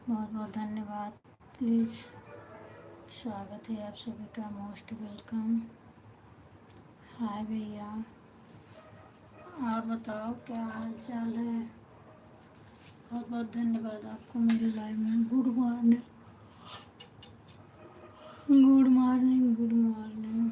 बहुत बहुत धन्यवाद। प्लीज़, स्वागत है आप सभी का, मोस्ट वेलकम। हाय भैया, और बताओ क्या हाल चाल है। बहुत बहुत धन्यवाद आपको मेरी लाइव में। Good morning, good morning, good morning.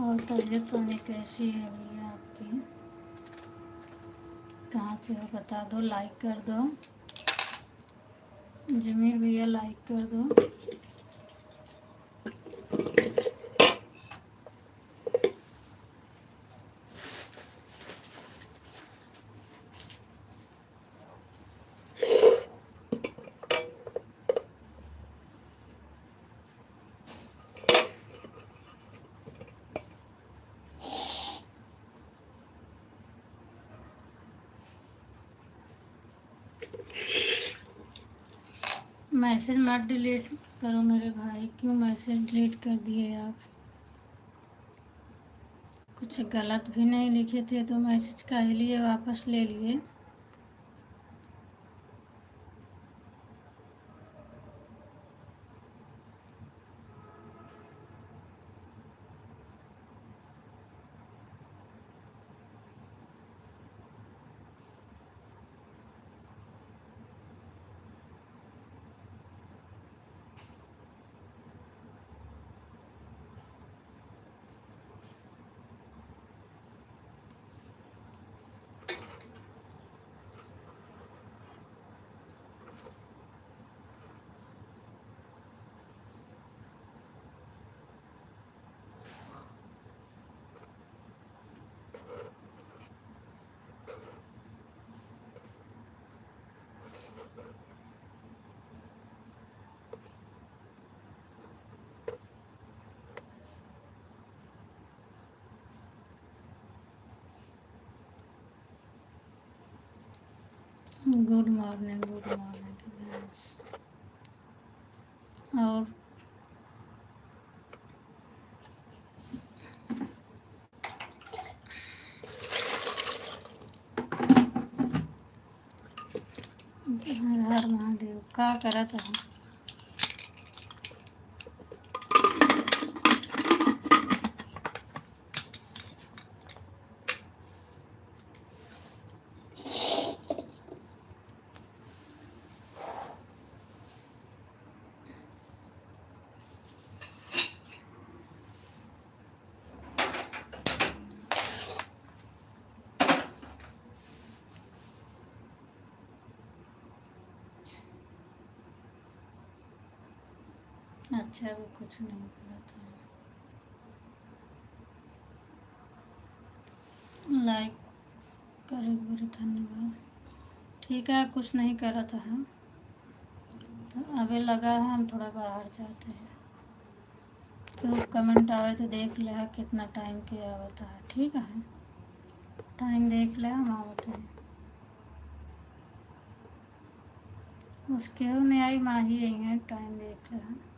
और तबीयत पानी कैसी है भैया आपकी? कहाँ से हो बता दो, लाइक कर दो। जमीर भैया लाइक कर दो। मैसेज मत डिलीट करो मेरे भाई, क्यों मैसेज डिलीट कर दिए आप? कुछ गलत भी नहीं लिखे थे तो मैसेज का ही लिए वापस ले लिए। Good morning, good morning. और हर हर महादेव, का करत है? अच्छा भी कुछ नहीं करा था। लाइक करे बुरे धन्यवाद। ठीक है, कुछ नहीं करा था हम तो अभी लगा है हम थोड़ा बाहर जाते हैं। क्यों कमेंट आवे तो देख ले कितना टाइम के आवता है। ठीक है, टाइम देख ले हम आवते हैं। उसके नहीं आई माही आई है, टाइम देख ले।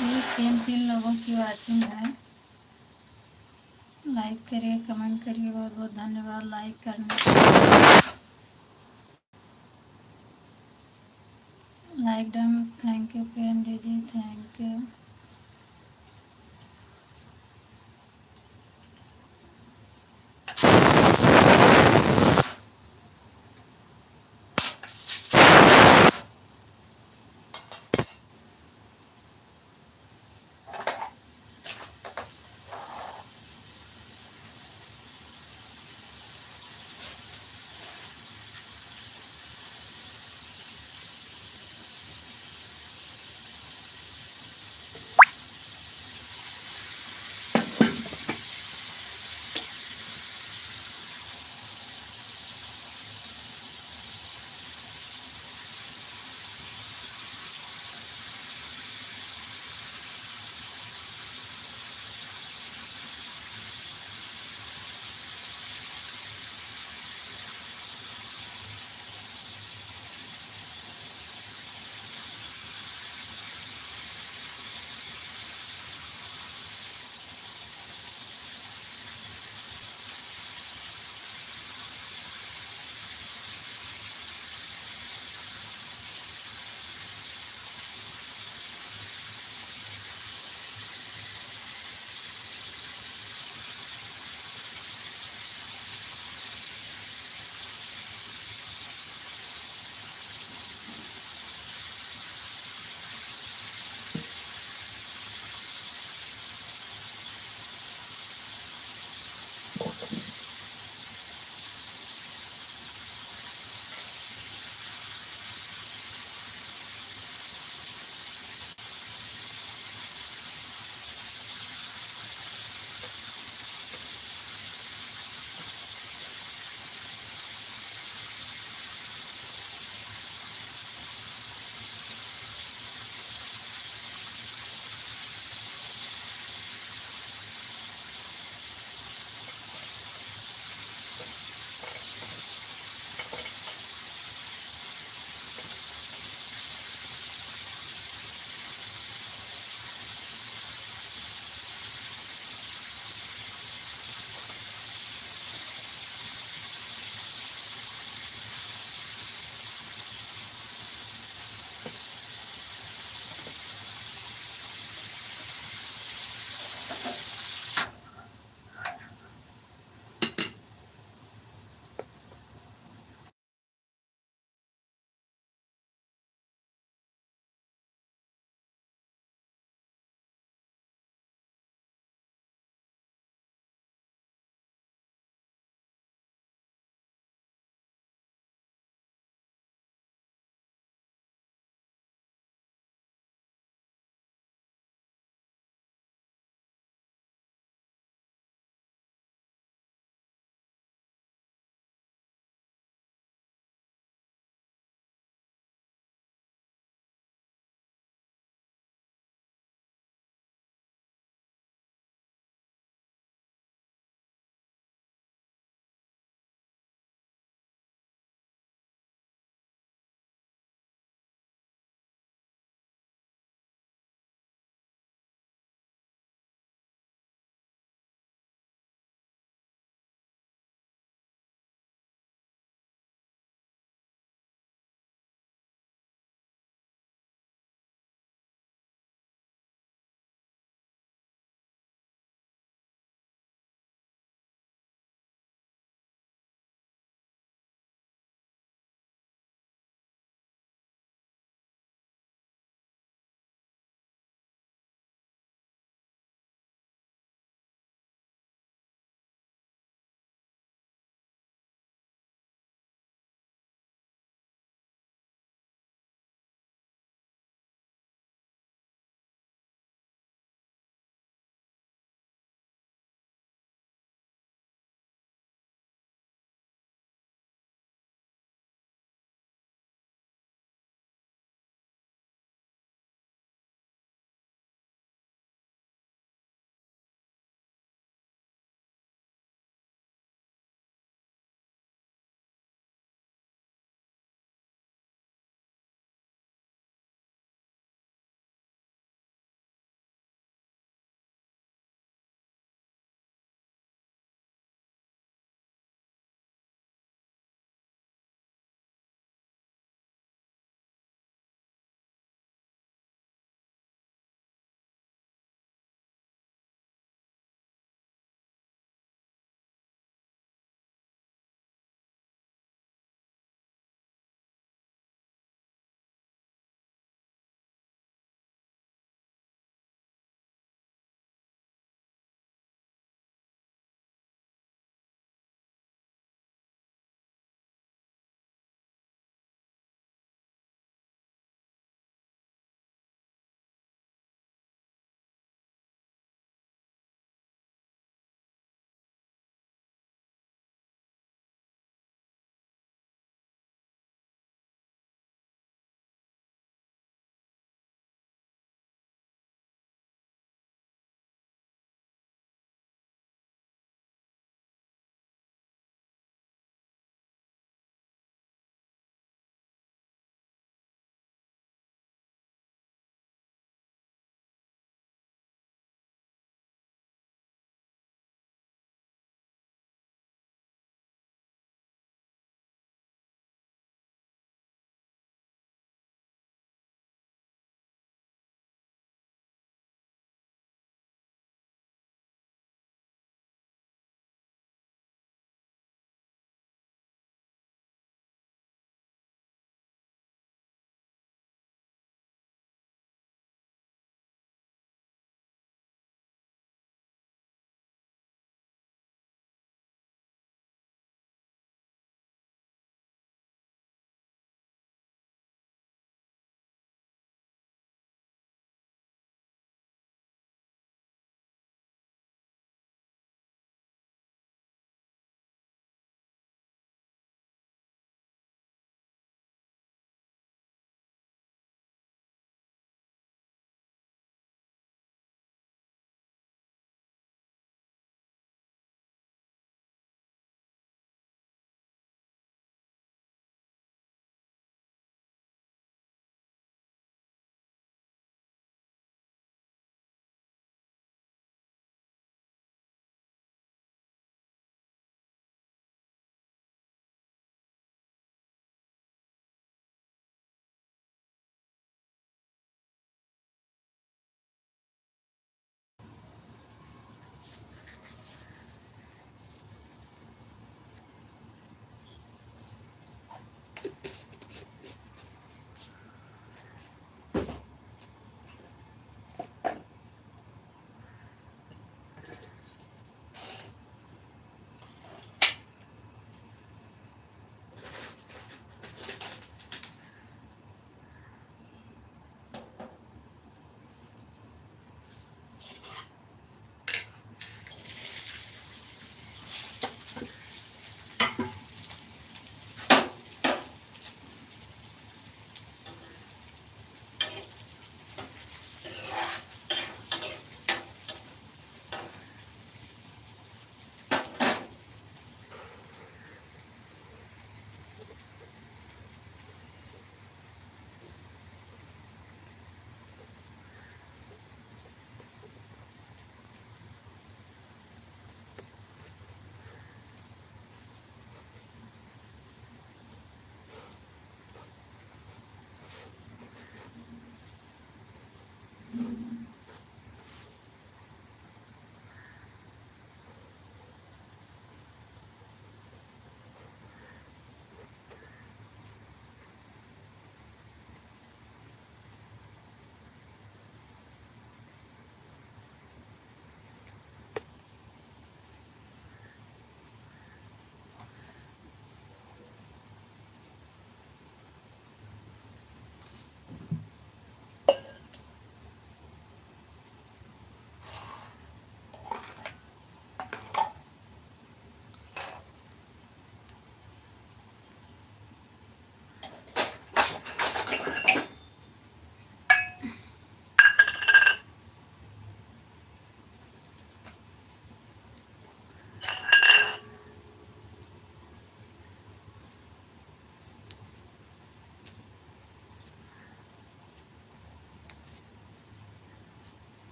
ये 3 लोगों की वाचिंग है। लाइक करिए, कमेंट करिए। बहुत बहुत धन्यवाद लाइक करने के लिए। Like done, thank you prion दीदी, थैंक यू।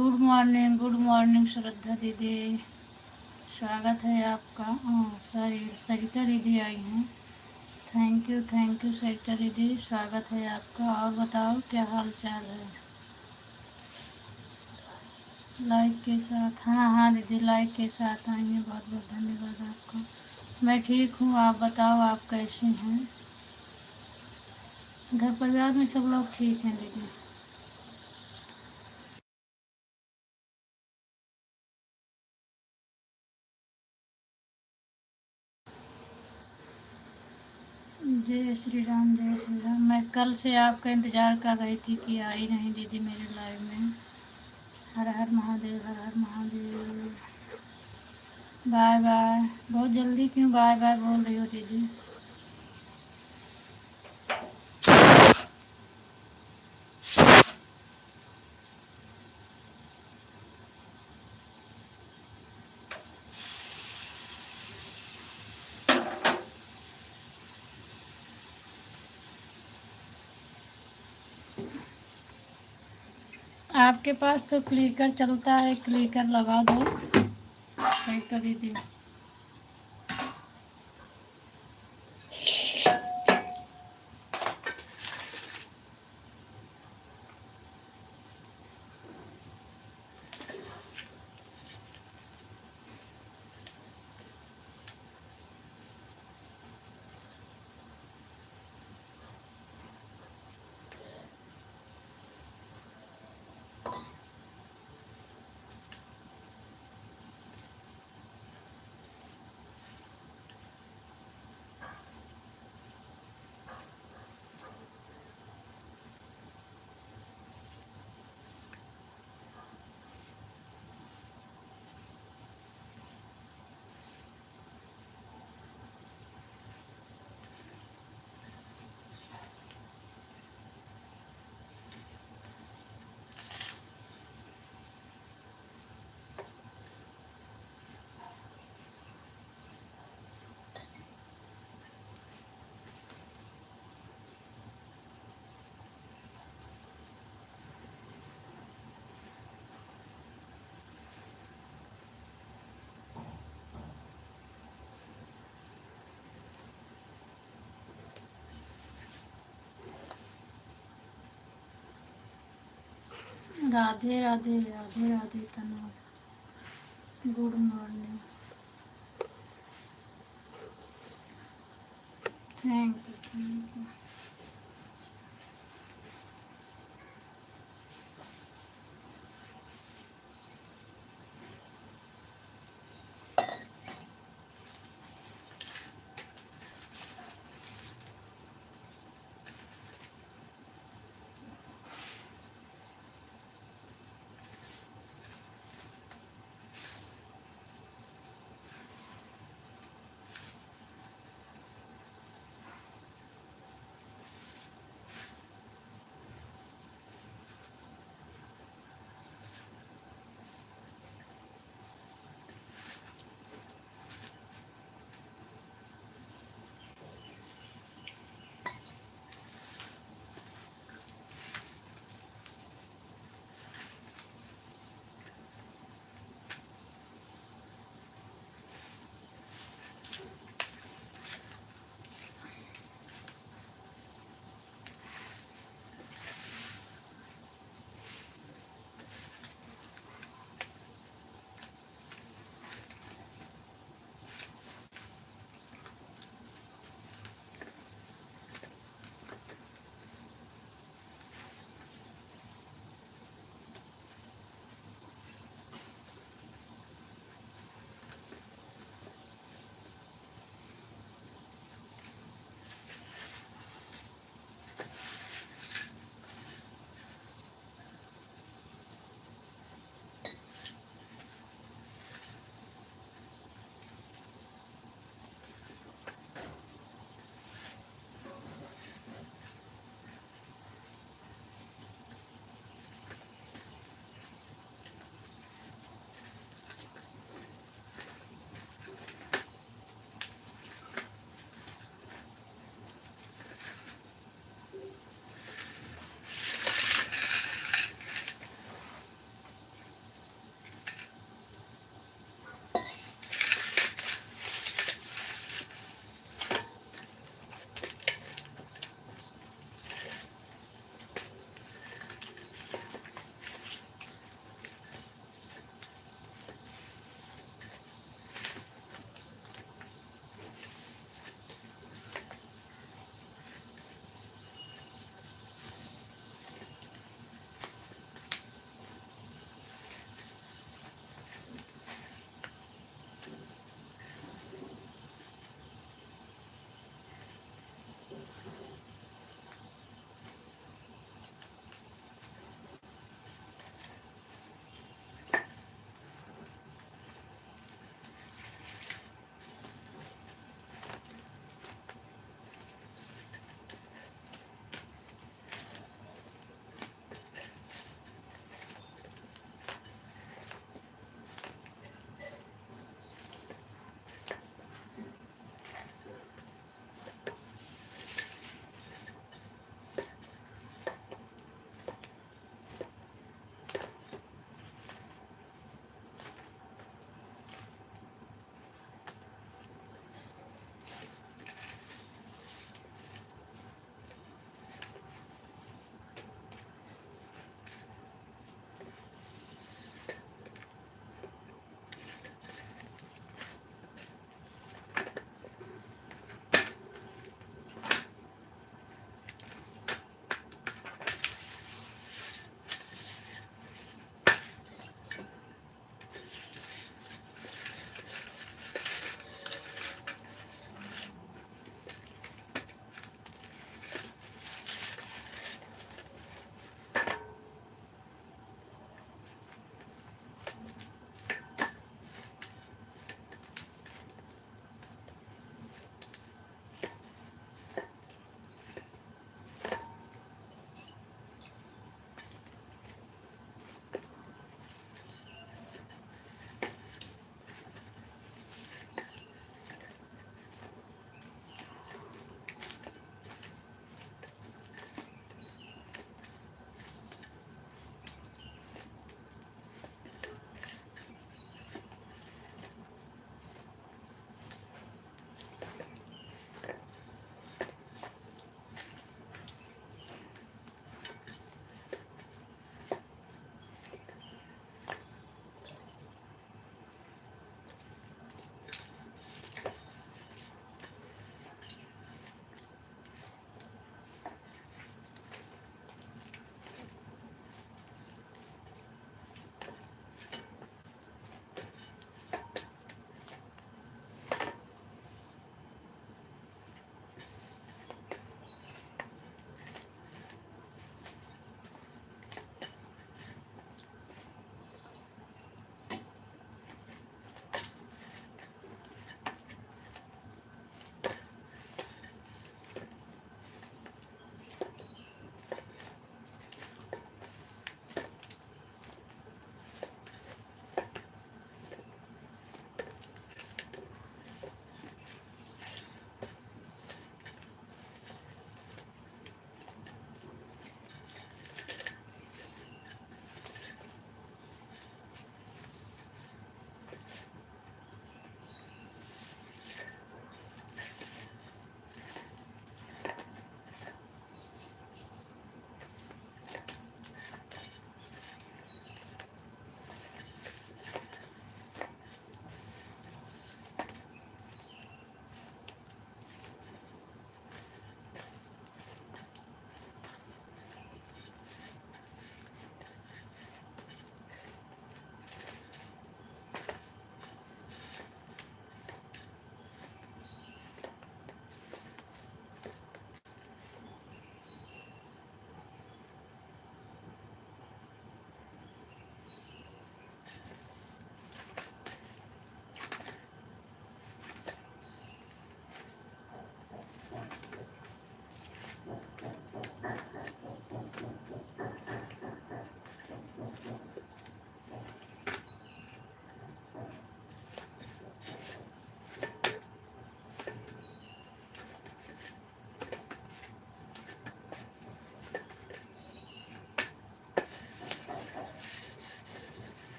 गुड मॉर्निंग श्रद्धा दीदी, स्वागत है आपका। सॉरी, सरिता दीदी आई हैं। थैंक यू सरिता दीदी, स्वागत है आपका। और बताओ क्या हाल चाल है? लाइक के साथ, हाँ दीदी, लाइक के साथ आई हैं। बहुत बहुत धन्यवाद आपका। मैं ठीक हूँ, आप बताओ आप कैसी हैं? घर परिवार में सब लोग ठीक हैं दीदी? जय श्री राम, जय श्री राम। मैं कल से आपका इंतज़ार कर रही थी कि आई नहीं दीदी मेरे लाइव में। हर हर महादेव, हर हर महादेव। Bye bye. बहुत जल्दी क्यों बाय बाय बोल रही हो दीदी? आपके पास तो क्लिकर चलता है, क्लिकर लगा दो। सही तो दीदी। Radhe Radhe, Radhe Radhe Tanu. Good morning. Thank you.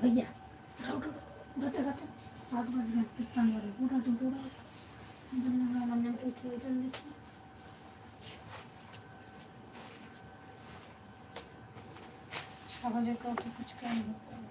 भैया उठाते खाते 7 बज गए कितना बड़े उठा तुम उठा मैंने किया जल्दी से बजे का तो कुछ कर नहीं पाएगा।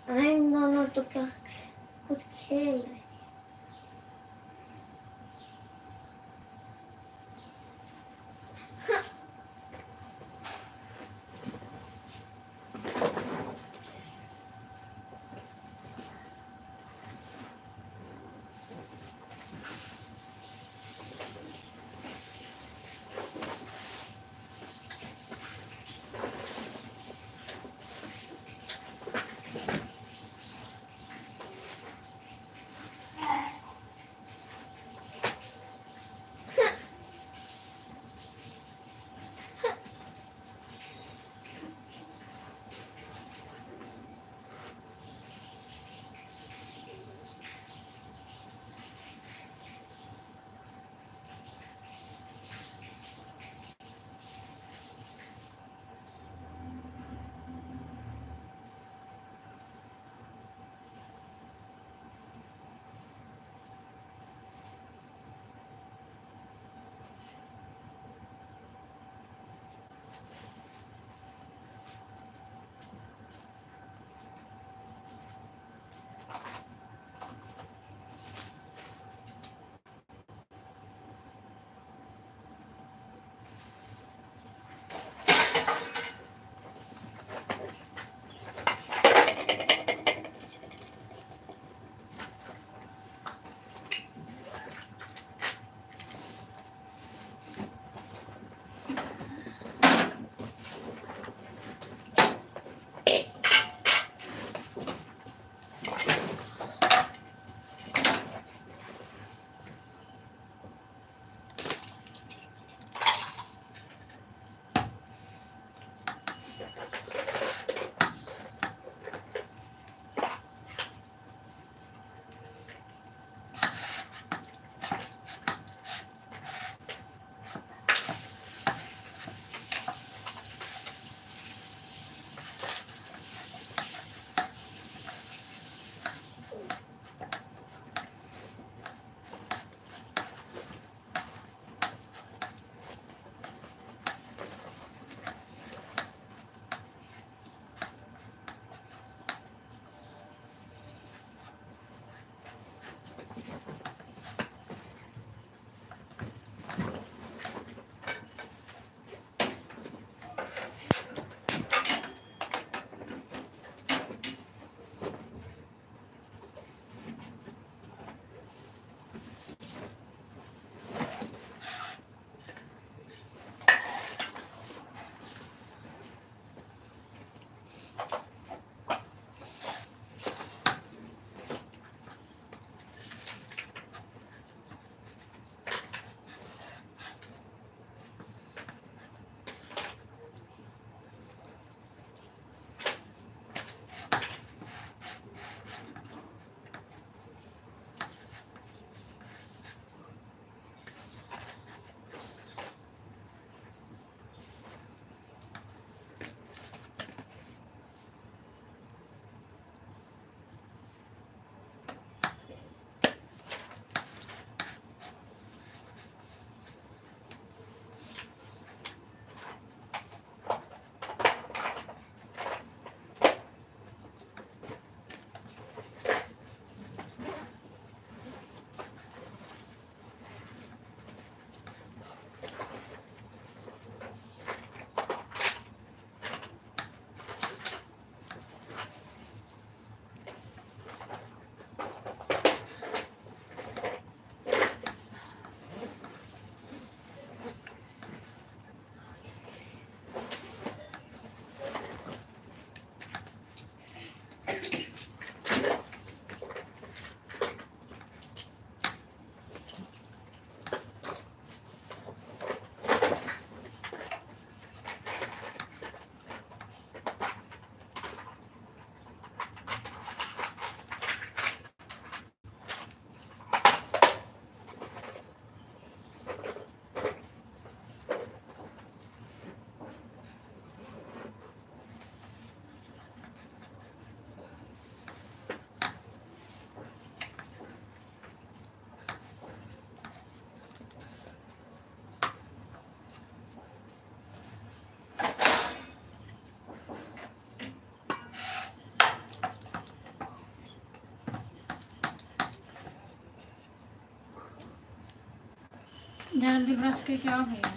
I'm दोनों तो क्या कुछ खेल रहे जल्दी ब्रश के क्या भैया।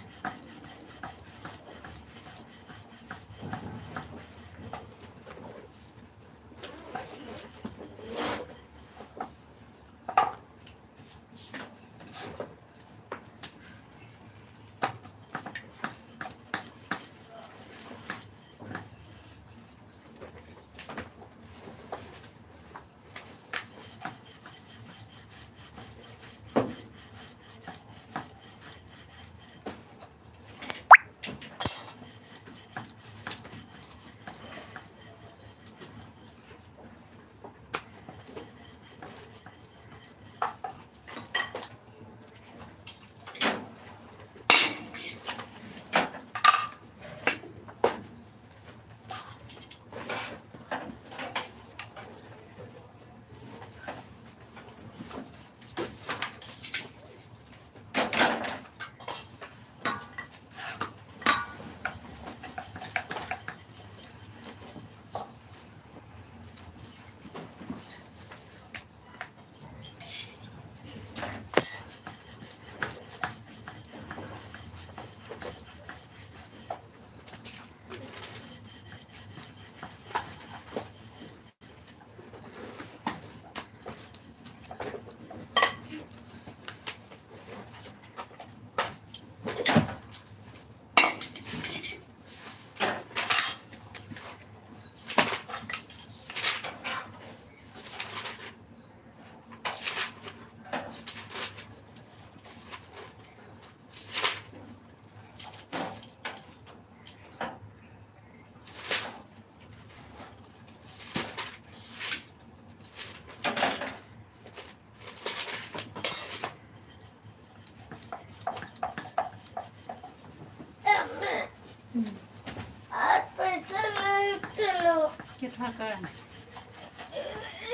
पैसा ले चलो कितना का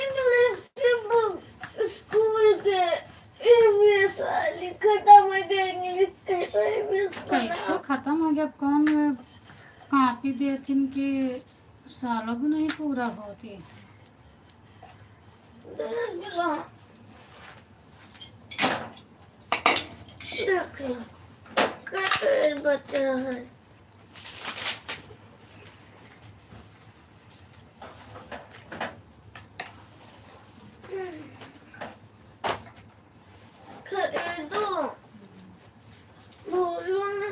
इंग्लिश की बुक स्कूल के ईवीएस वाली खत्म हो गई इंग्लिश के ईवीएस कैसे खत्म हो गया कौन कॉपी देती कि सालों भी नहीं पूरा होती देख लो क्या बचा है खरीदो बोलो ना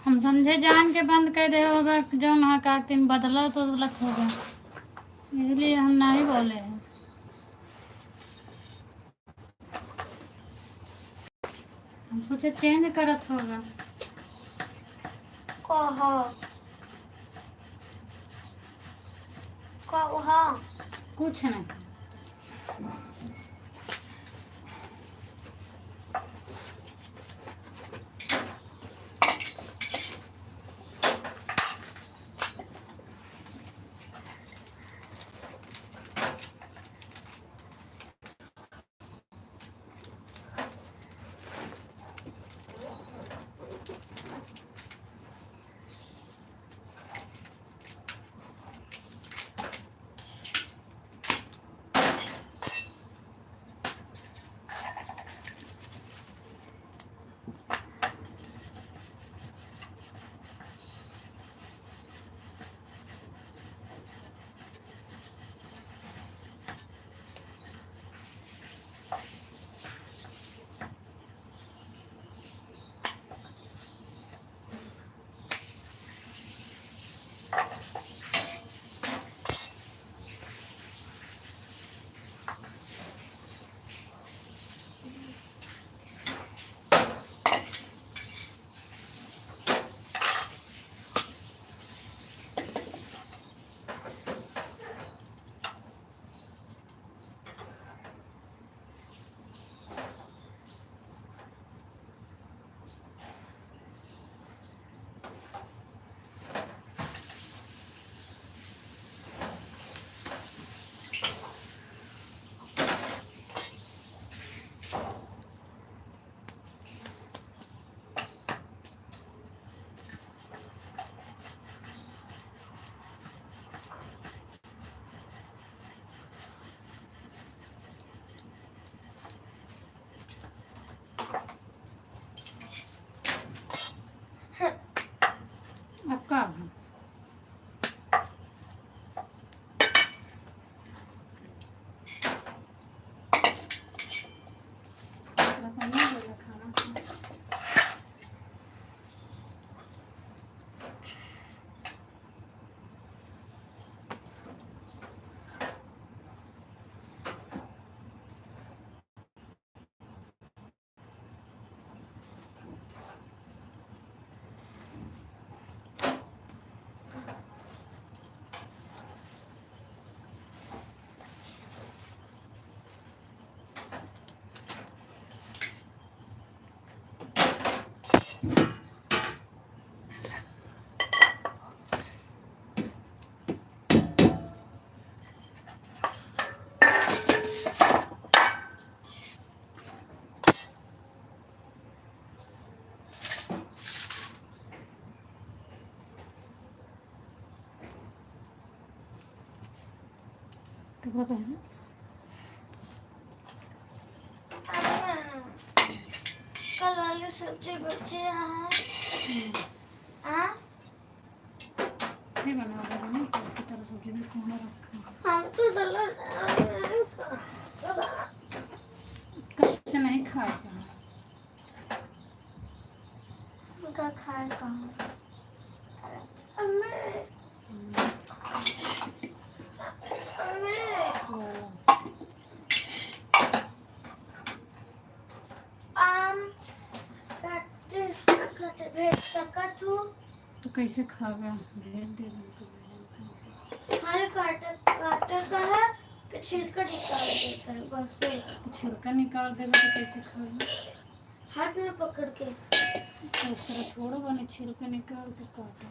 हम समझे जान के बंद कर दे होगा जो ना का दिन बदला तो गलत हो गया इसलिए हम ना ही बोले हैं हम सोचे चेंज करत होगा। कहा कहा कुछ नहीं। अब का खाना कपड़ा पहना। कल वाली सब्जी बचे हैं। हाँ? फिर बनाओगे नहीं की तरह सब्जी में कौन रखा। हम तो डला कब से नहीं खाएगा। उनका खाए कहाँ? अम्मे अम्मे आम काटे भेज सकत हूँ। तो कैसे खाएगा। भेज दे उनको। खाली काटे काटे का है कि छिलका निकाल देता है बस। तो छिलका निकाल देगा तो कैसे खाएगा। हाथ में पकड़ के तो उस तरह छोड़ो बने छिलका निकाल के काटो।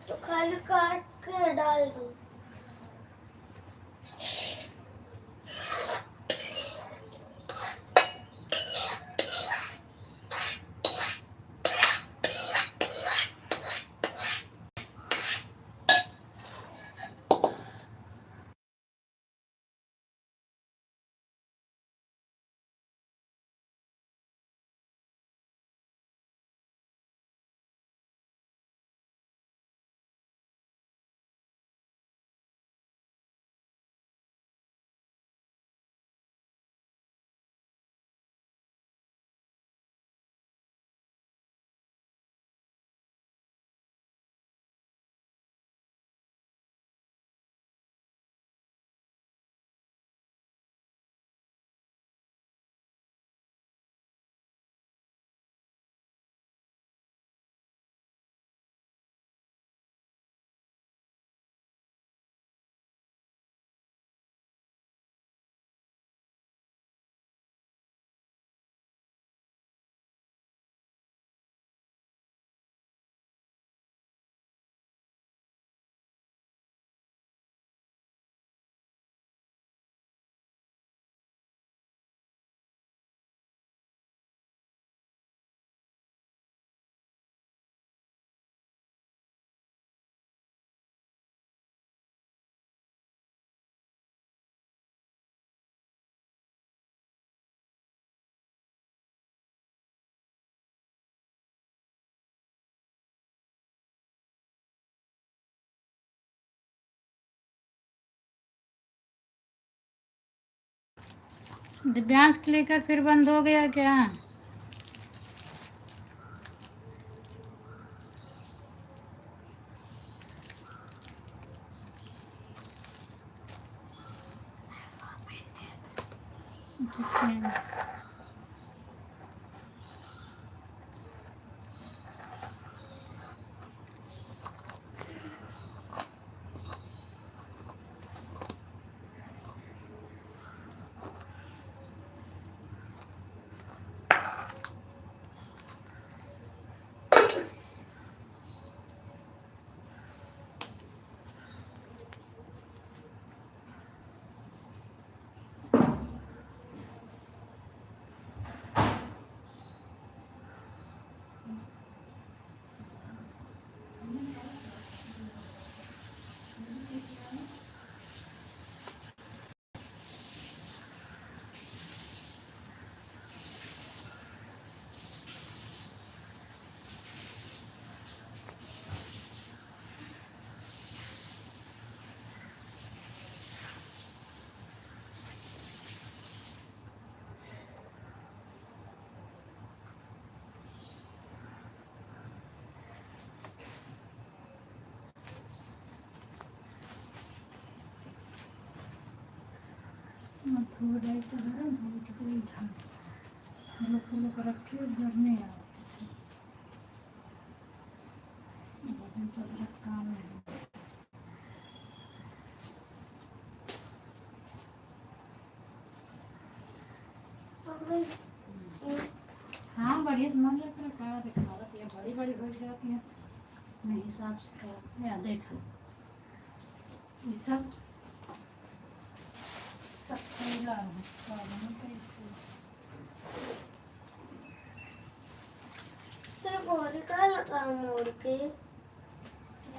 तो खाली काट के डाल दो। दिव्यांश क्लिकर फिर बंद हो गया क्या? ठीक है। थोड़ा तो गरम हो कितनी फूलों फूलों को रखी घर में आ वजन चल काम है। हाँ बढ़िया सामान लेकर क्या दिखावत है बड़ी बड़ी हो जाती है नहीं हिसाब से क्या या देखा ये सब सब फैला है साबुन का इससे सिर्फ और का लगा मोड़ के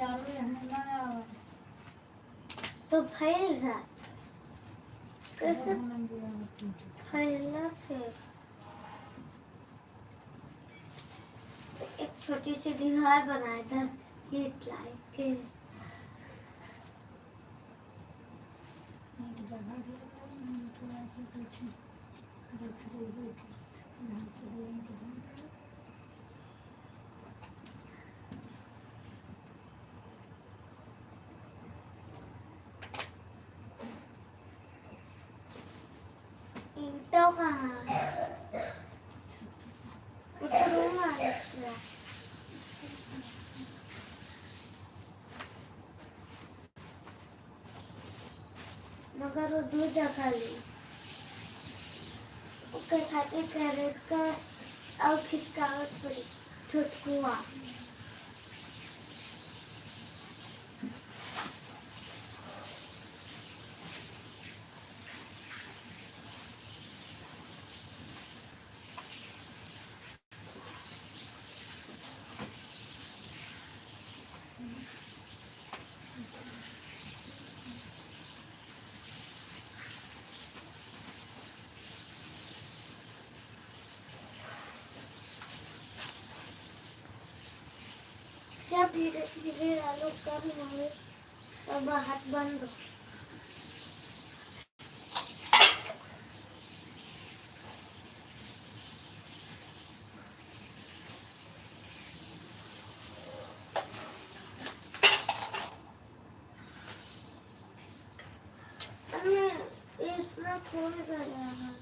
यार ये हमारा तो फैल जाता कैसे फैला थे। एक छोटी सी दीवार बनाया था हीट लाइट के एक जगह थोड़ा सा कुछ देख रही है यहाँ से लेके जाएंगे। ईंटों कहाँ कुछ रूम आ गया मगर वो दूर जगह ली उसके खाते कैरेट का और खिसकावत पड़ी छुटकुआ जब धीरे धीरे आलू कम होंगे तब हाथ बंद हो। इतना खोल गया है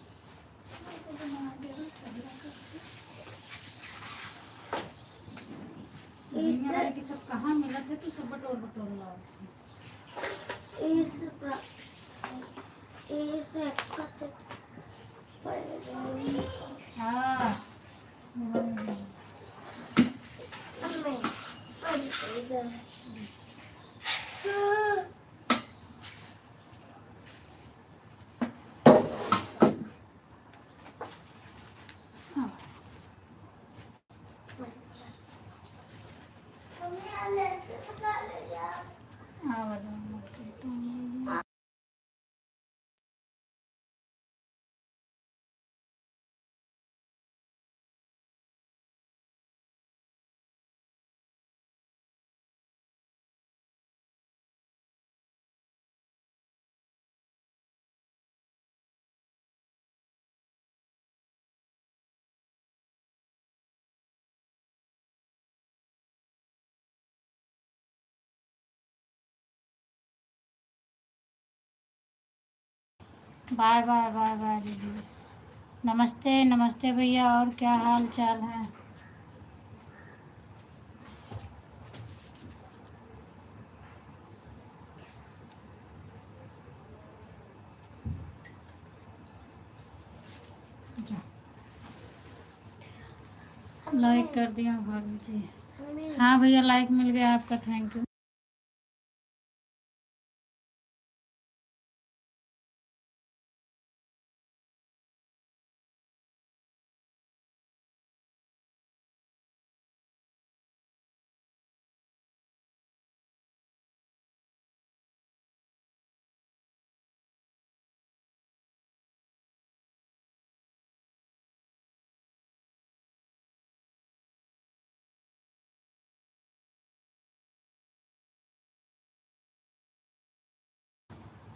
सब कहाँ मिला थे तो सब बटोर बटोर लाओ इस हाँ बाय बाय बाय बाय दीदी। नमस्ते नमस्ते भैया, और क्या हाल चाल है? लाइक कर दिया भाभी जी। हाँ भैया, लाइक मिल गया आपका, थैंक यू।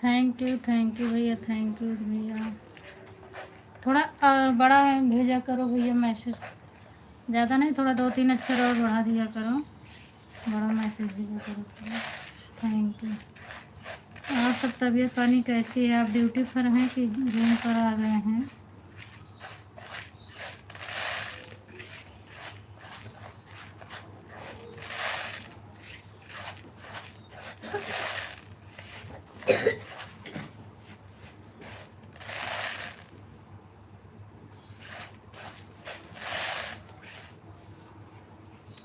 थैंक यू भैया, थैंक यू भैया। थोड़ा बड़ा भेजा करो भैया मैसेज, ज़्यादा नहीं, थोड़ा 2-3 अक्षर और बढ़ा दिया करो, बड़ा मैसेज भेजा करो। Thank you. और सब तबीयत पानी कैसी है? आप ड्यूटी पर हैं कि रूम पर आ गए हैं?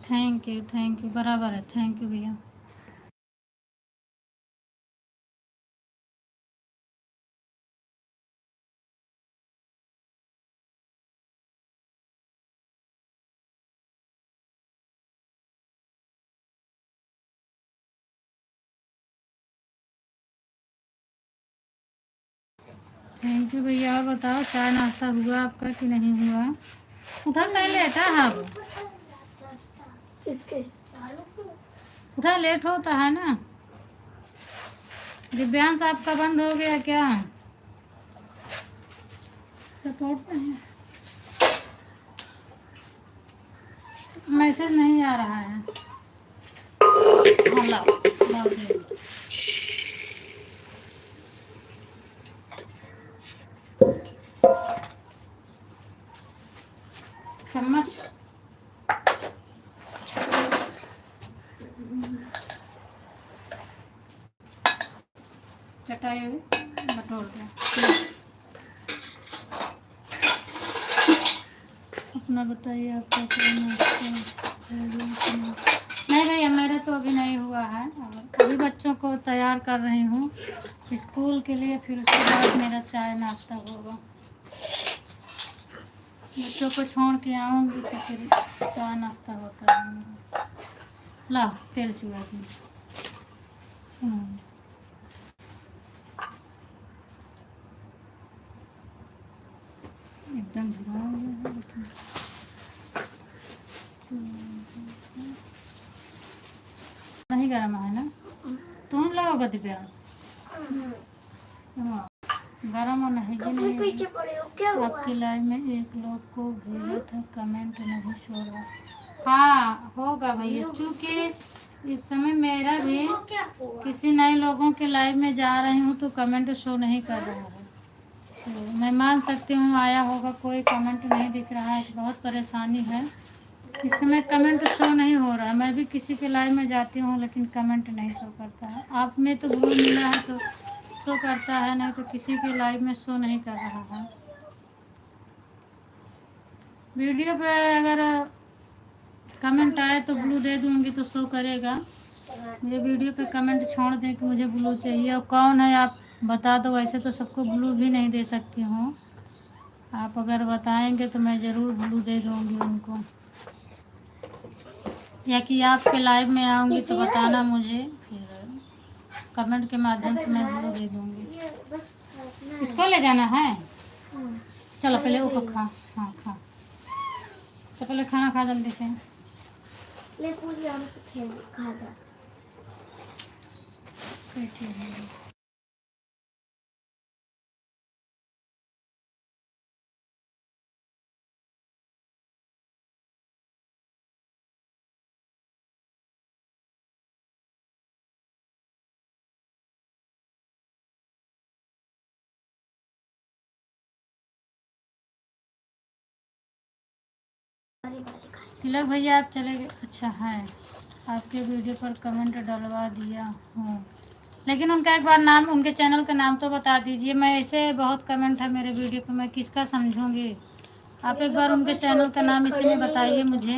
थैंक यू बराबर है, थैंक यू भैया। थैंक यू भैया। और बताओ, चाय नाश्ता हुआ आपका कि नहीं हुआ? उठा कर लेटा है अब, किसके? उठा, लेट होता है ना। दिव्यांश आपका बंद हो गया क्या? सपोर्ट नहीं, मैसेज नहीं आ रहा है। हाँ, लाओ लाओ दे दो। चम्मच, चटाई बटोर दो। अपना बताइए, आपका क्या नाश्ता? नहीं भैया, मेरे तो अभी नहीं हुआ है। अभी बच्चों को तैयार कर रही हूँ स्कूल के लिए, फिर उसके बाद मेरा चाय नाश्ता होगा। बच्चों को छोड़ के आऊँगी तो फिर चाय नाश्ता होता है मेरा। ला तेल चूड़ा दी। एकदम भरा हुआ है लेकिन नहीं गर्म है ना? तुम लाओगे दिव्यांश? हाँ, गर्म और नहीं कि नहीं। पीछे पड़े हो क्या हुआ? आपकी लाइव में एक लोग को भेजा था, कमेंट नहीं शो रहा। हाँ होगा भैया, क्योंकि इस समय मेरा भी किसी नए लोगों के लाइव में जा रही हूँ तो कमेंट शो नहीं कर रहा है। तो मैं मान सकती हूँ आया होगा, कोई कमेंट नहीं दिख रहा है, बहुत परेशानी है। इस समय कमेंट शो नहीं हो रहा है। मैं भी किसी के लाइव में जाती हूँ लेकिन कमेंट नहीं शो करता है। आप में तो ब्लू मिला है तो शो करता है, नहीं तो किसी के लाइव में शो नहीं कर रहा है। वीडियो पे अगर कमेंट आए तो ब्लू दे दूंगी तो शो करेगा। मेरे वीडियो पे कमेंट छोड़ दें कि मुझे ब्लू चाहिए, और कौन है आप बता दो। वैसे तो सबको ब्लू भी नहीं दे सकती हूँ, आप अगर बताएंगे तो मैं ज़रूर ब्लू दे दूँगी उनको, या कि आपके लाइव में आऊँगी तो बताना मुझे, फिर कमेंट के माध्यम से मैं ब्लू दे दूँगी। इसको ले जाना है? चलो पहले वो खा। हाँ खा, तो पहले खाना खा जल्दी से। ले पूरी आम तो थे खा जा। ठीक है। तिलक भैया आप चले गए? अच्छा है, आपके वीडियो पर कमेंट डलवा दिया हूँ, लेकिन उनका एक बार नाम, उनके चैनल का नाम तो बता दीजिए। मैं ऐसे बहुत कमेंट है मेरे वीडियो पे, मैं किसका समझूंगी। आप एक बार उनके चैनल का नाम इसी में बताइए मुझे।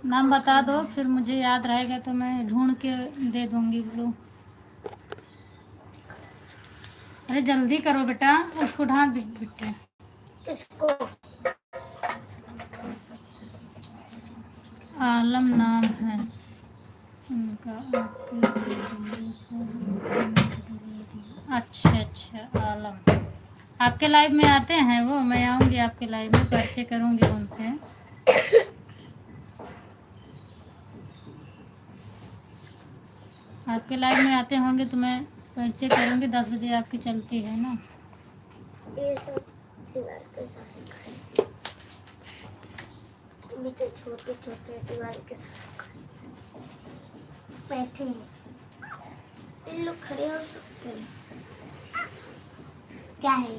नाम बता दो, फिर मुझे याद रहेगा तो मैं ढूंढ के दे दूंगी ब्लू। अरे जल्दी करो बेटा, उसको ढांक दे बेटे। किसको? आलम नाम है उनका, आपके वीडियो पर। अच्छा अच्छा, आलम आपके लाइव में आते हैं वो? मैं आऊँगी आपके लाइव में, परिचय करूँगी उनसे। आपके लाइव में आते होंगे तो मैं परिचय करूँगी। 10 बजे आपकी चलती है ना? ये सब दीवार के साथ खड़े, अभी तो छोटे छोटे दीवार के साथ बैठे हैं। इन लोग खड़े हो सकते हैं क्या है?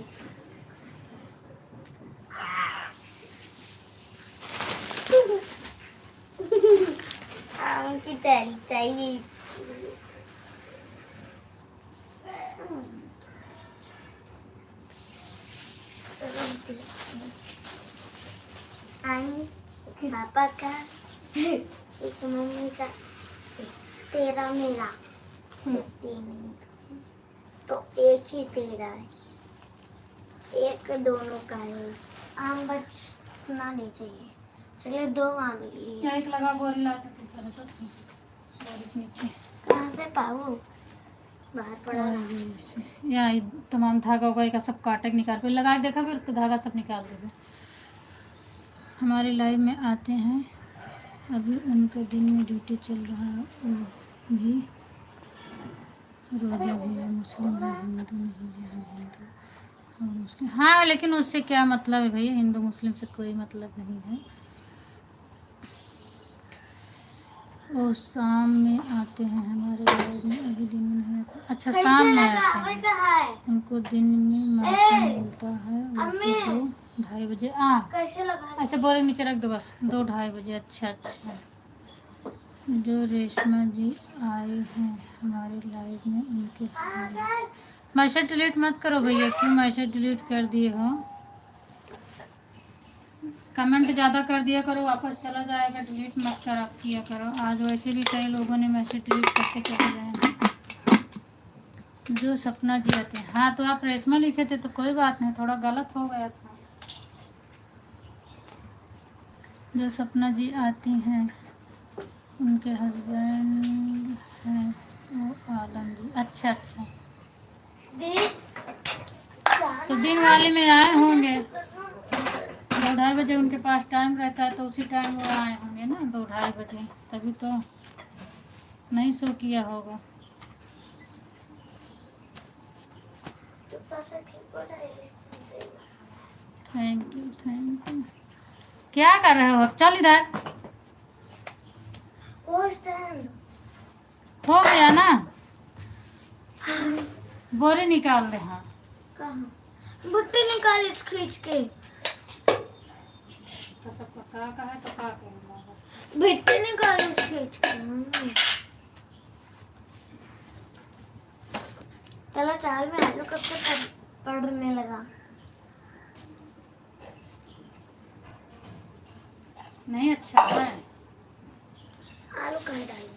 आम की तैयारी चाहिए इसकी। आई पापा का, एक मम्मी का, तेरा मेरा, तीन, तो एक ही तेरा है, एक दोनों का है। आम बचना नहीं चाहिए। चलिए 2 आम लिए। क्या एक लगा बोरिला नीचे कहाँ से पाऊँ? बाहर पड़ा है या तमाम धागा उगा का सब काटे निकाल, फिर लगा के देखा, फिर धागा सब निकाल देगा। हमारे लाइव में आते हैं, अभी उनका दिन में ड्यूटी चल रहा है, वो भी रोजा भी है, मुस्लिम है, हिंदू नहीं है। हम हिंदू, हम मुस्लिम। हाँ लेकिन उससे क्या मतलब है भैया, हिंदू मुस्लिम से कोई मतलब नहीं है। वो शाम में आते हैं हमारे लाइव में, अभी दिन में नहीं आते। अच्छा शाम में आते हैं, उनको दिन में मौका मिलता है, वो भी 2-2:30 बजे। कैसे लगा? ऐसे बोरे नीचे रख दो बस, 2-2:30 बजे। अच्छा अच्छा, जो रेशमा जी आए हैं हमारे लाइव में, उनके मैसेज डिलीट मत करो भैया, क्यों मैसेज डिलीट कर दिए हो? कमेंट ज़्यादा कर दिया करो, वापस चला जाएगा, डिलीट मत कर किया करो। आज वैसे भी कई लोगों ने मैसेज डिलीट करके चले गए। जो सपना जी आते हैं, हाँ तो आप रेशमा लिखे थे तो कोई बात नहीं, थोड़ा गलत हो गया था। जो सपना जी आती हैं उनके हस्बैंड हैं वो आलम जी। अच्छा अच्छा, तो दिन वाले में आए होंगे, 2-2:30 बजे उनके पास टाइम रहता है, तो उसी टाइम वो आए होंगे ना, 2-2:30 बजे, तभी तो नहीं शो किया होगा। Thank you thank you. क्या कर रहे हो? चल इधर, हो गया ना? बोरे निकाल दे। हाँ कहाँ बुट्टी निकाल इस खींच के। तो सब पका का है तो का करूँगा, बुट्टी निकाल इस खींच के। चलो चावल में आलू कब से पड़ने लगा? नहीं अच्छा है। आलू कहाँ डाले?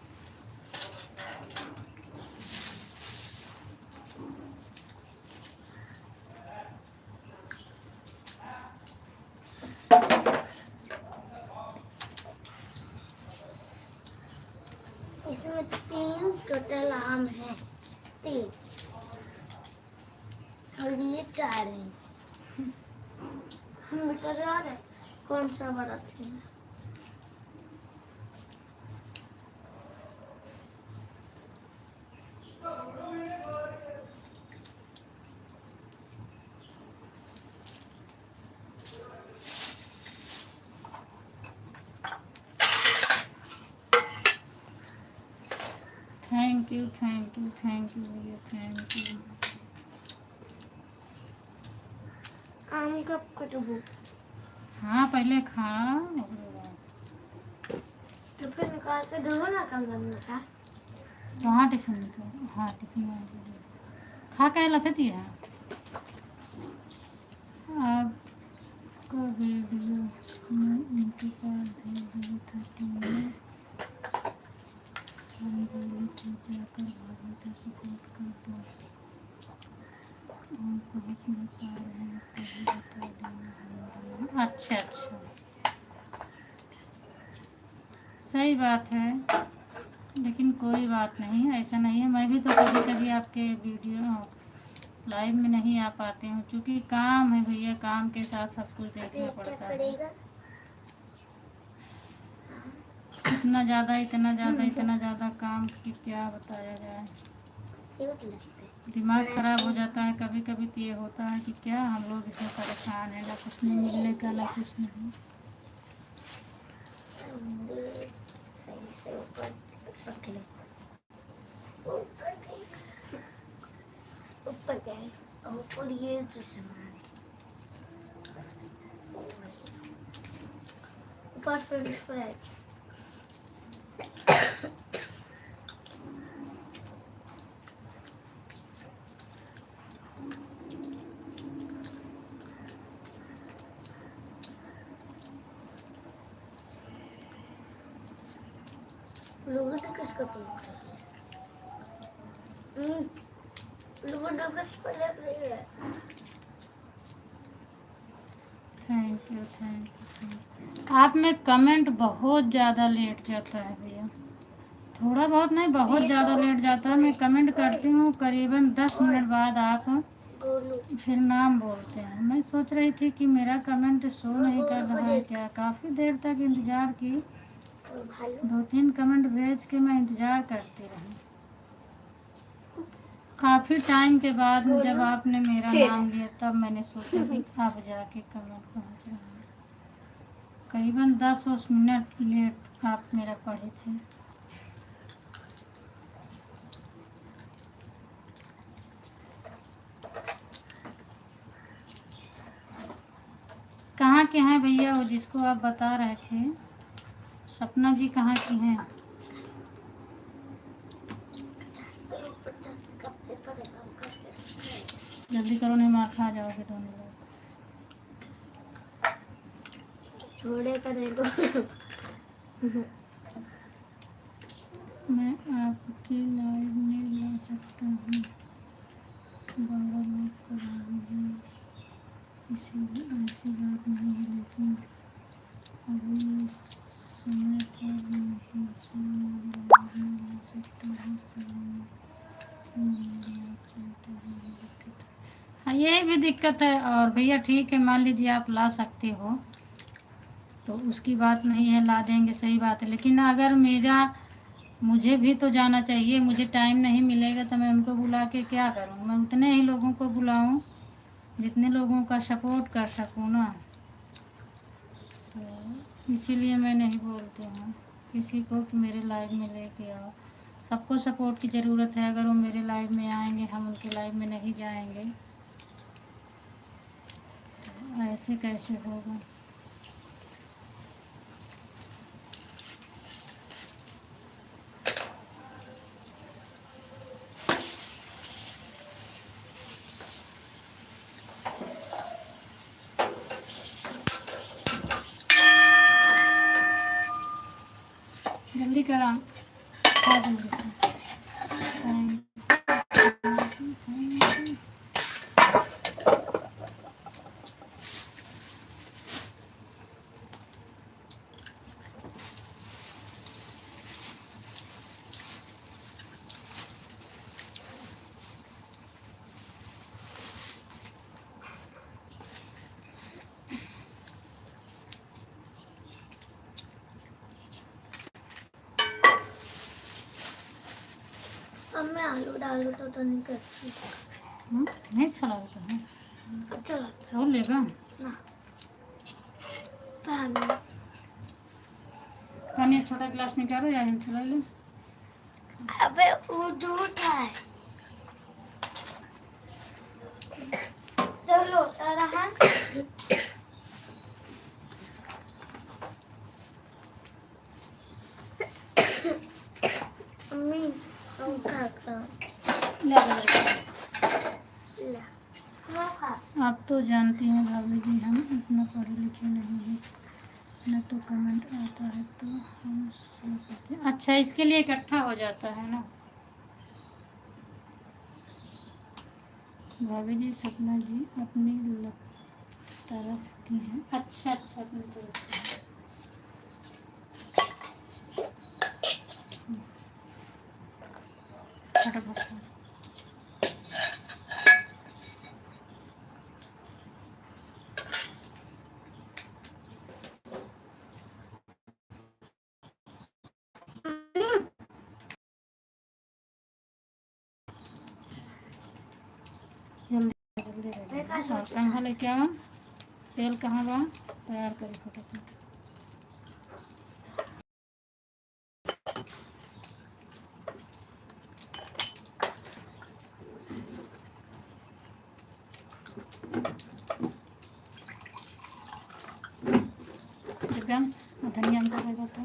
इसमें 3 टोटल आम है, 3 और ये 4 है। हम बेटा जा रहे, कौन सा बड़ा थी? Thank you thank you thank you भैया, थैंक यू। आम कब कटबू? हाँ पहले खा। तो फिर निकाल के दोनों ना कमरा में था। वहाँ टिफिन निकाल। हाँ टिफिन वहाँ दे दे। खा के लखती है आपका वीडियो मैं इनके पास भेज दिया था कि हम बोले थे जाकर भाभी का सपोर्ट कर दो और पहुँच नहीं पा रहे हैं तभी बता देना। अच्छा अच्छा सही बात है, लेकिन कोई बात नहीं, ऐसा नहीं है। मैं भी तो कभी कभी आपके वीडियो लाइव में नहीं आ पाते हूँ, क्योंकि काम है भैया, काम के साथ सब कुछ देखना पड़ता है। इतना ज़्यादा काम कि क्या बताया जाए। दिमाग ख़राब हो जाता है कभी कभी। तो ये होता है कि क्या हम लोग इसमें परेशान हैं, ना कुछ नहीं मिलने का ना कुछ नहीं। सही से ऊपर गए ऊपर ये जो सामान ऊपर फ्रेंच फ्राइज। लोगों ने किसको देख रही है? लोगों ने किसको देख रही है? Thank you thank you. आप में कमेंट बहुत ज़्यादा लेट जाता है भैया, थोड़ा बहुत नहीं, बहुत ज़्यादा लेट जाता है। मैं कमेंट करती हूँ करीबन 10 मिनट बाद आप फिर नाम बोलते हैं। मैं सोच रही थी कि मेरा कमेंट शो नहीं कर रहा है क्या। काफ़ी देर तक इंतज़ार की, 2-3 कमेंट भेज के मैं इंतज़ार करती रही। काफ़ी टाइम के बाद जब आपने मेरा नाम लिया तब मैंने सोचा कि अब जाके कमेंट पहुँच रहा है। करीबन 10 मिनट लेट आप मेरा पढ़े थे। कहाँ के हैं भैया वो जिसको आप बता रहे थे? सपना जी कहाँ की हैं? जल्दी करो नहीं मार खा जाओगे दोनों लोग। छोड़े करे तो मैं आपकी लाइव में ला सकता हूँ 12 लोग को जी, ऐसी बात नहीं है, लेकिन अभी इस समय पर नहीं ला सकता हूँ। हाँ ये भी दिक्कत है। और भैया ठीक है, मान लीजिए आप ला सकते हो तो उसकी बात नहीं है, ला देंगे, सही बात है। लेकिन अगर मुझे भी तो जाना चाहिए, मुझे टाइम नहीं मिलेगा तो मैं उनको बुला के क्या करूँ? मैं उतने ही लोगों को बुलाऊँ जितने लोगों का सपोर्ट कर सकूँ ना। तो इसीलिए मैं नहीं बोलती हूँ किसी को कि मेरे लाइव में लेके आओ। सबको सपोर्ट की ज़रूरत है। अगर वो मेरे लाइव में आएंगे, हम उनके लाइव में नहीं जाएंगे तो ऐसे कैसे होगा? जल्दी करा, खा जल्दी से। Thank you. अब मैं आलू डालू तो नहीं करती। नहीं अच्छा लगता है। अच्छा लगता और लेगा ना पानी। पानी छोटा गिलास निकालो या हम चला लो। अबे वो दूध है। चलो रहा मम्मी हम खा खा ले ले ले। ला हम खा आप तो जानती हैं भाभी जी, हम इतना पढ़े लिखे नहीं हैं, न तो कमेंट आता है तो हम शेयर करते हैं। अच्छा, इसके लिए इकट्ठा हो जाता है ना भाभी जी। सपना जी अपनी तरफ की हैं। अच्छा अच्छा, अपनी तरफ की हैं। फटाफट खाओ। जल्दी जल्दी रेडी। और कहाँ लेके आवा, तेल कहाँ बा, तैयार करी फटाफट। चिकन्स धनिया में डालेगा तो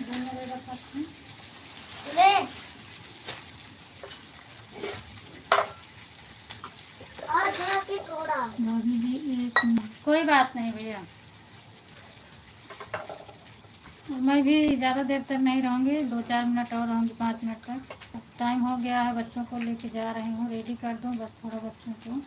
धनिया साथ में। ले और खा के थोड़ा भाभी जी एक मिनट, कोई बात नहीं भैया, मैं भी ज़्यादा देर तक नहीं रहूँगी, 2-4 मिनट और रहूँगी, 5 मिनट तक। अब टाइम हो गया है, बच्चों को लेके जा रही हूँ, रेडी कर दूँ बस थोड़ा बच्चों को।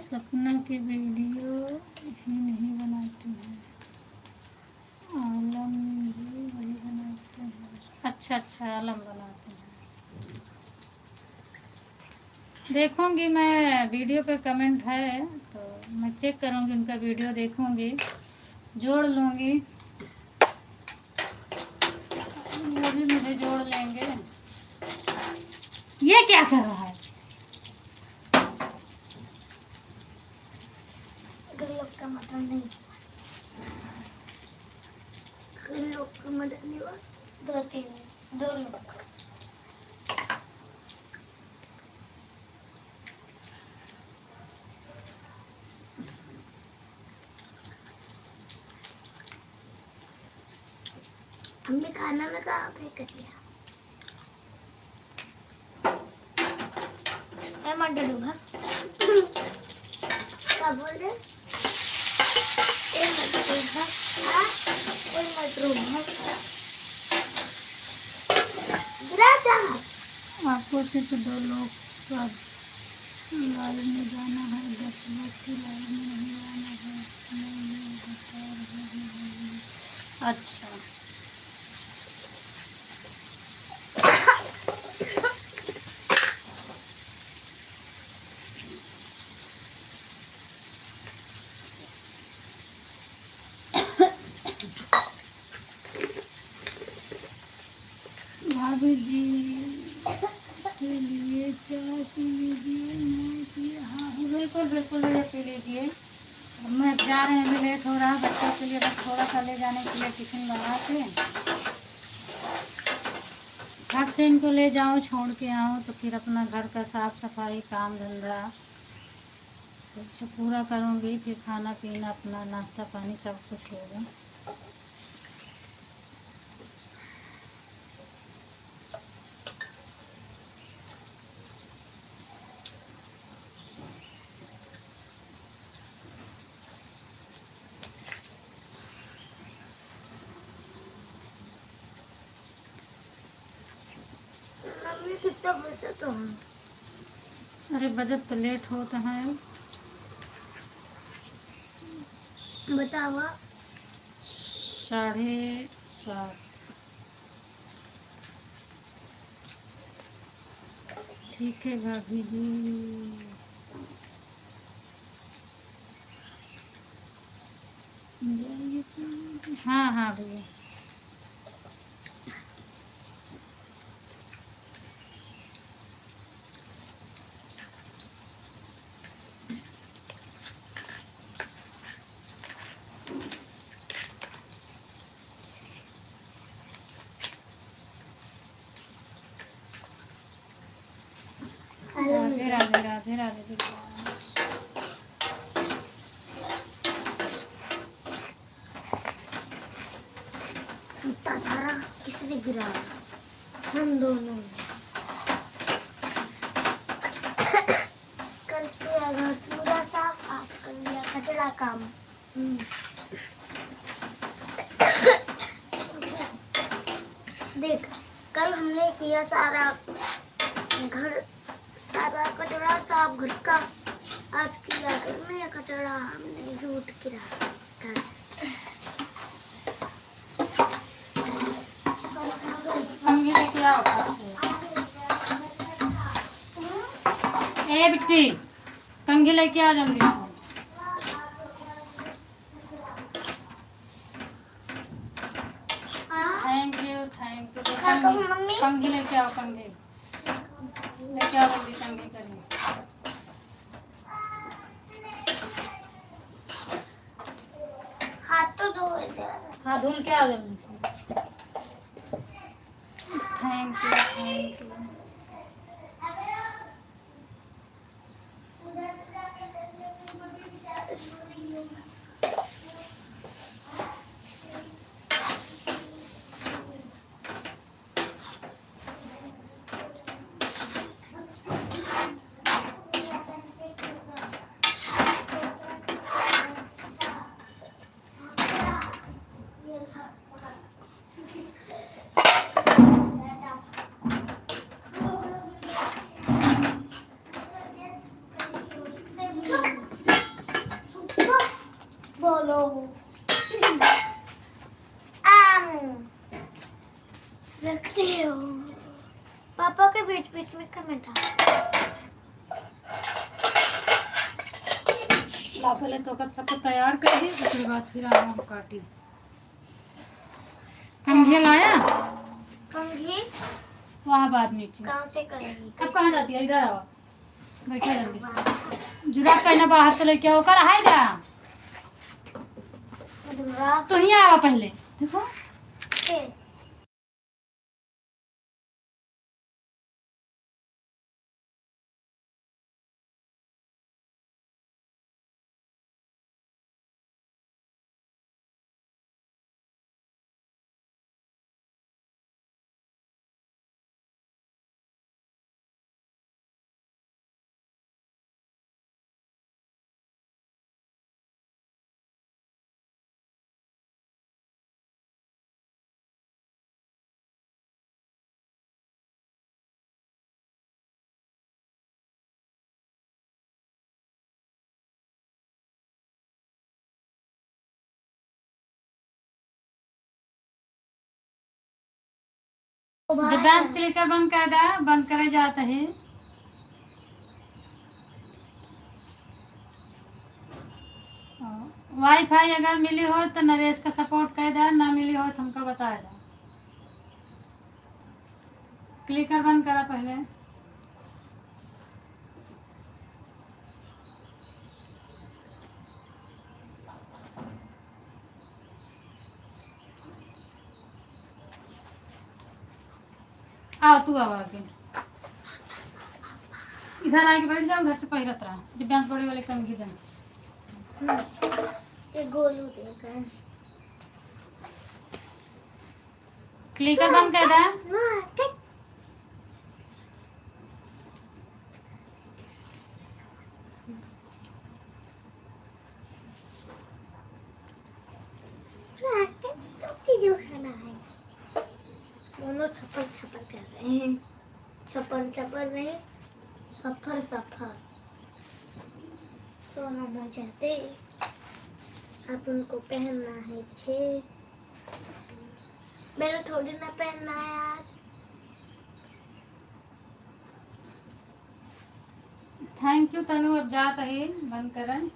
सपना की वीडियो ही नहीं बनाती हैं, आलम भी वही बनाते हैं। अच्छा अच्छा, आलम बनाते हैं। देखूंगी मैं, वीडियो पे कमेंट है तो मैं चेक करूंगी, उनका वीडियो देखूंगी, जोड़ लूंगी, वो भी मुझे जोड़ लेंगे। ये क्या कर रहा है? लोग का मदद नहीं, लोग का मदद नहीं हुआ। 2-3 2 लोग हमने खाना में कहा फेंक दिया। मैं मत डरूंगा। क्या बोल रहे? मत डरूंगा। हाँ? मत डरूंगा। आपको सिर्फ 2 लोग का लाइव में जाना है, 10 लोग की लाइव में नहीं आना है, मैं ये बता रही हूँ। अच्छा, भाभी जी के लिए चाय पी लीजिए। मैं पी, हाँ बिल्कुल बिल्कुल भैया पी लीजिए। मैं जा रहे हैं, लेट हो रहा है बच्चों के लिए, बस थोड़ा सा ले जाने के लिए टिफिन बना के फट से इनको ले जाऊँ, छोड़ के आऊँ, तो फिर अपना घर का साफ सफाई काम धंधा सब पूरा करूँगी, फिर खाना पीना अपना नाश्ता पानी सब कुछ होगा। मम्मी कितना बचा तो हम? अरे बजट तो लेट होता है, बताओ। 7:30। ठीक है भाभी जी। हाँ हाँ भैया। राधे राधे राधे राधे भैया। इतना सारा किसने गिराया? हम दोनों। कल किया घर पूरा साफ, आज कर लिया कचरा काम। देख, कल हमने किया सारा घर, सारा कचरा साफ घर का। आज किया घर में कचरा हमने झूठ गिरा। कंघी लेके आओ। ए बिट्टी, कंघी लेके आ जल्दी से। Thank you thank you. कंघी लेके आओ, कंघी लेके आओ जल्दी, कंघी करनी। हाथ तो धो हाँ धुल के आओ जल्दी से। Thank you thank you. बोलो आम सकते हो। पापा के बीच बीच में कमेंट ला पहले तो कच्चा को तैयार कर दी, उसके बाद फिर आम काटी। कंघी लाया? कंघी वहाँ बाद नीचे। कहाँ से करेंगी? अब कहाँ जाती है? इधर आओ, बैठा जल्दी से। जुराब पहना बाहर से लेके आओ कर। हाय जा तो ही आवा पहले। देखो डिवाइस क्लिकर बंद कर दा, बंद करे जाता है। वाईफाई अगर मिली हो तो नरेश का सपोर्ट कर दे, ना मिली हो तो हमको बता दे। क्लिकर बंद करा पहले। आओ तू आओ आगे, इधर आके बैठ जाओ। घर से पहिरत रहा दिव्यांश बड़े वाले कंघी देना। ये गोलू देखा है। क्लिकर बंद कर दे। दोनों छप्पर छप्पर कर रहे हैं। छप्पर छप्पर नहीं, सफर सफर दोनों में जाते। अब उनको पहनना है 6। मेरा थोड़ी ना पहनना है आज। थैंक यू तनु, अब जात है बंद करन।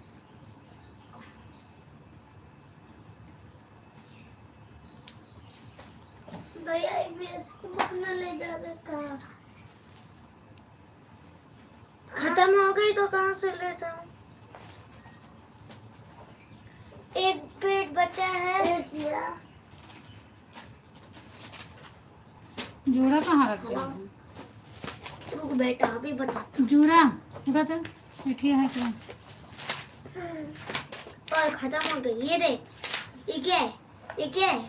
भैया एक भी इसको पकड़ना ले जा रहे कहाँ? खत्म हो गई तो कहाँ से ले जाऊं? एक पेज बचा है। जूड़ा कहाँ रख दिया? रुक बेटा अभी बता। जूड़ा पूरा तो बैठी है क्या? और खत्म हो गई। ये देख, ये क्या है? ये क्या है?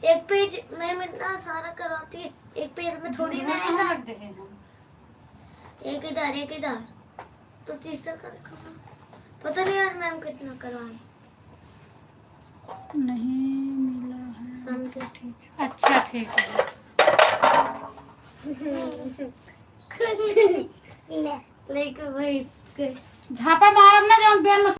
एक पेज मैम इतना सारा करवाती है, एक पेज में थोड़ी ना कहाँ आएगा। रख देंगे हम? एक इधर तो तीसरा कर पता नहीं यार मैम कितना करवाए। नहीं मिला है। समझो। ठीक है, अच्छा ठीक है। लेके भाई झापा मारब ना जौन बेल